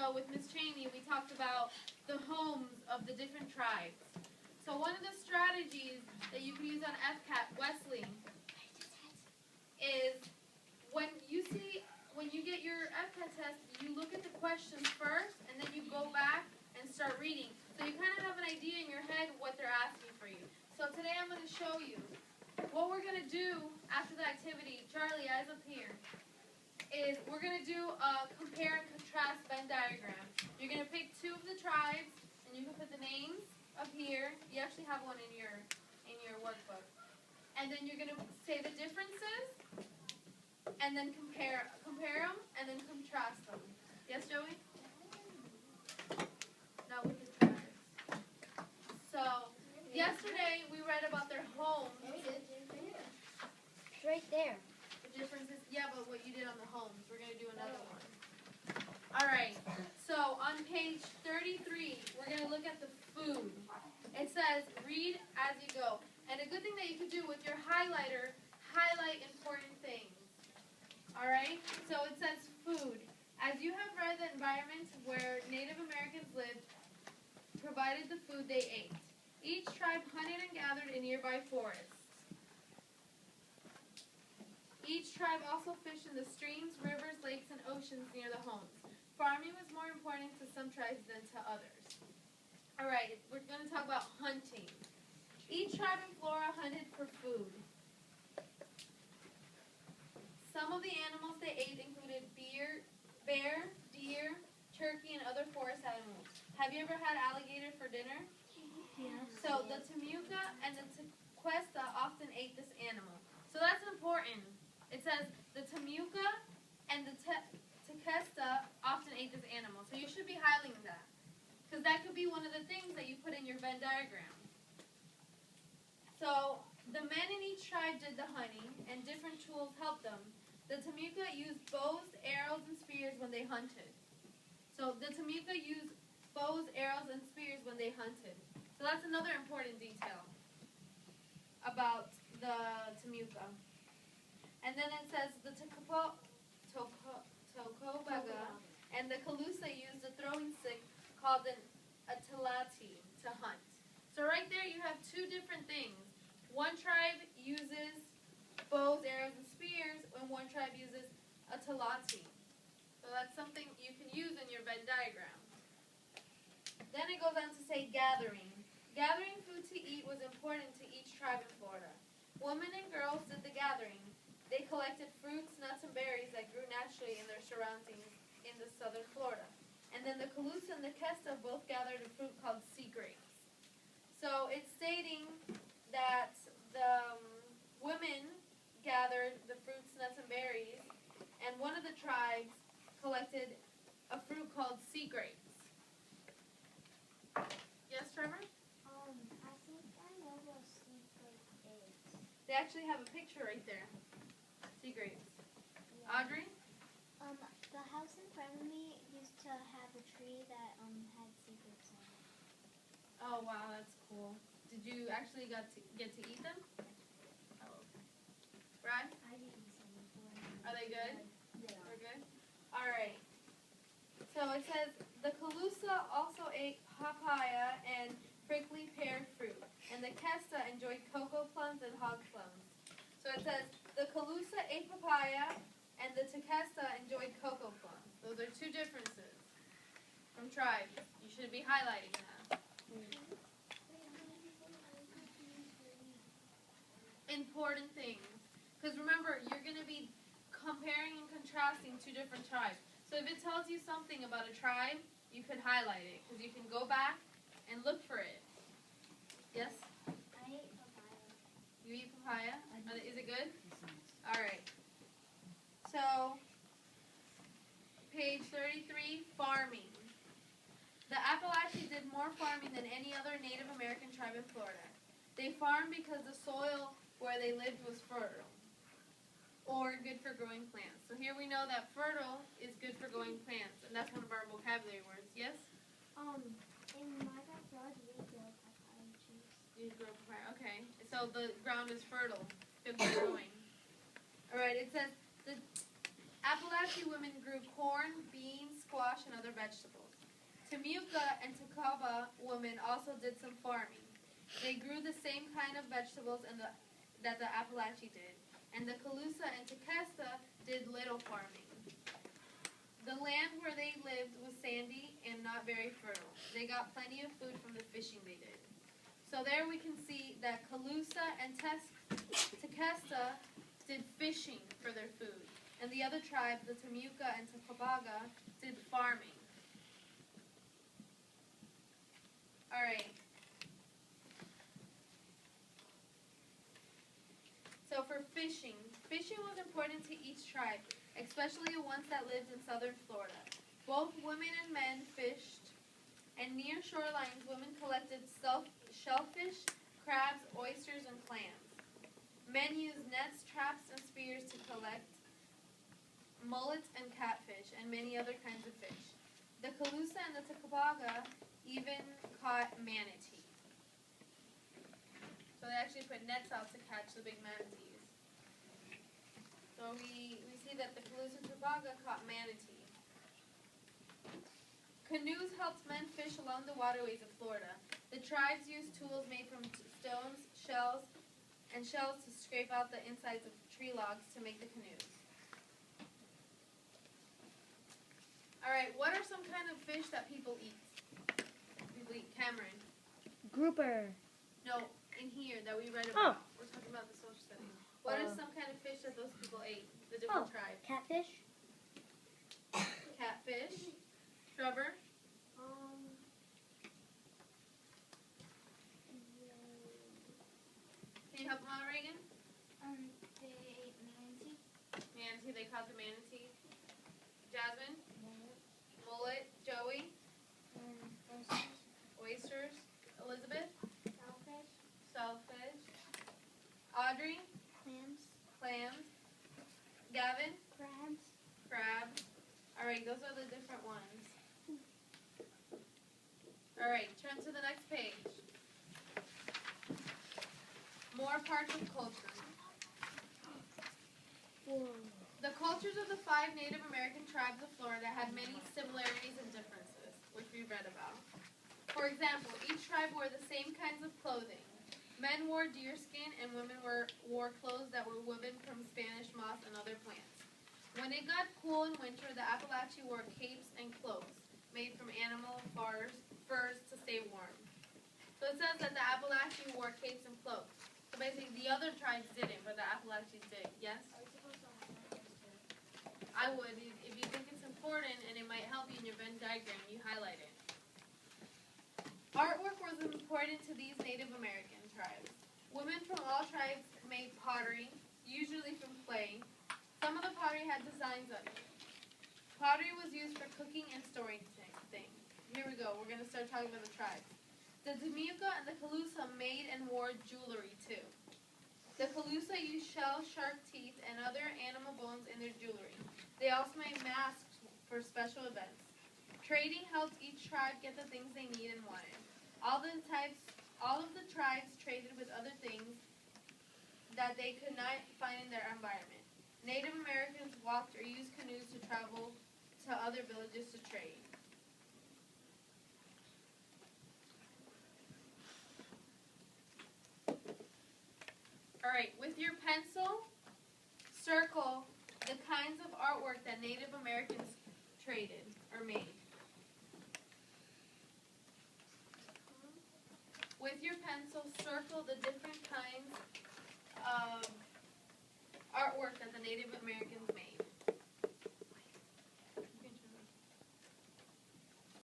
ago with Miss Cheney, we talked about the homes of the different tribes. So one of the strategies that you can use on FCAT, Wesley, is when you get your FCAT test, you look at the questions first, and then you go back and start reading. So you kind of have an idea in your head what they're asking for you. So today I'm going to show you what we're going to do after the activity. Charlie, eyes up here. Is we're going to do a compare and contrast Venn diagram. You're going to pick two of the tribes, and you can put the names up here. You actually have one in your workbook. And then you're going to say the differences, and then compare them, and then contrast them. Yes, Joey? Now with the tribes. So, yesterday we read about their homes. It's right there. Differences, yeah, but what you did on the homes. We're going to do another one. All right, so on page 33, we're going to look at the food. It says, read as you go. And a good thing that you can do with your highlighter, highlight important things. All right, so it says food. As you have read, the environment where Native Americans lived provided the food they ate. Each tribe hunted and gathered in nearby forests. Each tribe also fished in the streams, rivers, lakes, and oceans near the homes. Farming was more important to some tribes than to others. All right, we're going to talk about hunting. Each tribe in Florida hunted for food. Some of the animals they ate included bear, deer, turkey, and other forest animals. Have you ever had alligator for dinner? Yes. So the Timucua and the Tequesta often ate this animal. So that's important. It says the Timucua and the Tequesta often ate this animal. So you should be highlighting that. Because that could be one of the things that you put in your Venn diagram. So the men in each tribe did the hunting, and different tools helped them. The Timucua used bows, arrows, and spears when they hunted. So the Timucua used bows, arrows, and spears when they hunted. So that's another important detail about the Timucua. And then it says the Tocobaga and the Calusa used a throwing stick called a tilati to hunt. So right there you have two different things. One tribe uses bows, arrows, and spears, and one tribe uses a tilati. So that's something you can use in your Venn diagram. Then it goes on to say gathering. Gathering food to eat was important to each tribe in Florida. Women and girls did the gathering. They collected fruits, nuts, and berries that grew naturally in their surroundings in the southern Florida. And then the Calusa and the Kesta both gathered a fruit called sea grapes. So it's stating that the women gathered the fruits, nuts, and berries, and one of the tribes collected a fruit called sea grapes. Yes, Trevor? I think I know what sea grape is. They actually have a picture right there. Sea grapes. Yeah. Audrey? The house in front of me used to have a tree that had sea grapes on it. Oh, wow, that's cool. Did you actually get to eat them? Oh, okay. Brad? I've eaten some before. Are they good? Yeah. They're good? All right. So it says, the Calusa also ate papaya and prickly pear fruit, and the Kesta enjoyed cocoa plums and hog plums. So it says, the Calusa ate papaya, and the Tequesta enjoyed cocoa plums. Those are two differences from tribes. You should be highlighting that. Important things. Because remember, you're going to be comparing and contrasting two different tribes. So if it tells you something about a tribe, you could highlight it. Because you can go back and look for it. Yes? I ate papaya. You eat papaya? Is it good? All right. So, page 33, farming. The Appalachians did more farming than any other Native American tribe in Florida. They farmed because the soil where they lived was fertile, or good for growing plants. So here we know that fertile is good for growing plants, and that's one of our vocabulary words. Yes? In my backyard, we grow papaya trees. You grow papaya. Okay. So the ground is fertile, good for growing. All right. It says Appalachian women grew corn, beans, squash, and other vegetables. Timucua and Tacaba women also did some farming. They grew the same kind of vegetables that the Appalachian did, and the Calusa and Tequesta did little farming. The land where they lived was sandy and not very fertile. They got plenty of food from the fishing they did. So there we can see that Calusa and Tequesta did fishing for their food, and the other tribes, the Timucua and Tocobaga, did farming. Alright. So for fishing was important to each tribe, especially the ones that lived in southern Florida. Both women and men fished, and near shorelines, women collected shellfish, crabs, oysters, and clams. Men used nets, traps, and spears to collect mullets and catfish, and many other kinds of fish. The Calusa and the Tocobaga even caught manatee. So they actually put nets out to catch the big manatees. So we see that the Calusa and Tocobaga caught manatee. Canoes helped men fish along the waterways of Florida. The tribes used tools made from stones, shells to scrape out the insides of tree logs to make the canoes. Alright, what are some kind of fish that people eat? People eat Cameron. Grouper. No, in here that we read about. Oh. We're talking about the social studies. What is some kind of fish that those people ate? The different tribes. Catfish. Catfish. Trevor? Can you help them out, Reagan? They ate manatee. Manatee, they caught the manatee. Jasmine? Mullet. Joey? Oysters. Elizabeth? Shellfish. Audrey? Clams. Gavin? Crabs. Alright, those are the different ones. Alright, turn to the next page. More parts of culture. The cultures of the 5 Native American tribes of Florida had many similarities and differences, which we read about. For example, each tribe wore the same kinds of clothing. Men wore deerskin and women wore clothes that were woven from Spanish moss and other plants. When it got cool in winter, the Appalachian wore capes and cloaks made from animal furs to stay warm. So it says that the Appalachian wore capes and cloaks. So basically the other tribes didn't, but the Appalachians did. Yes? I would. If you think it's important and it might help you in your Venn diagram, you highlight it. Artwork was important to these Native American tribes. Women from all tribes made pottery, usually from clay. Some of the pottery had designs on it. Pottery was used for cooking and storing things. Here we go. We're going to start talking about the tribes. The Timucua and the Calusa made and wore jewelry too. The Calusa used shells, shark teeth, and other animal bones in their jewelry. They also made masks for special events. Trading helped each tribe get the things they needed and wanted. All of the tribes traded with other things that they could not find in their environment. Native Americans walked or used canoes to travel to other villages to trade. Alright, with your pencil, circle the kinds of artwork that Native Americans traded or made. With your pencil, circle the different kinds of artwork that the Native Americans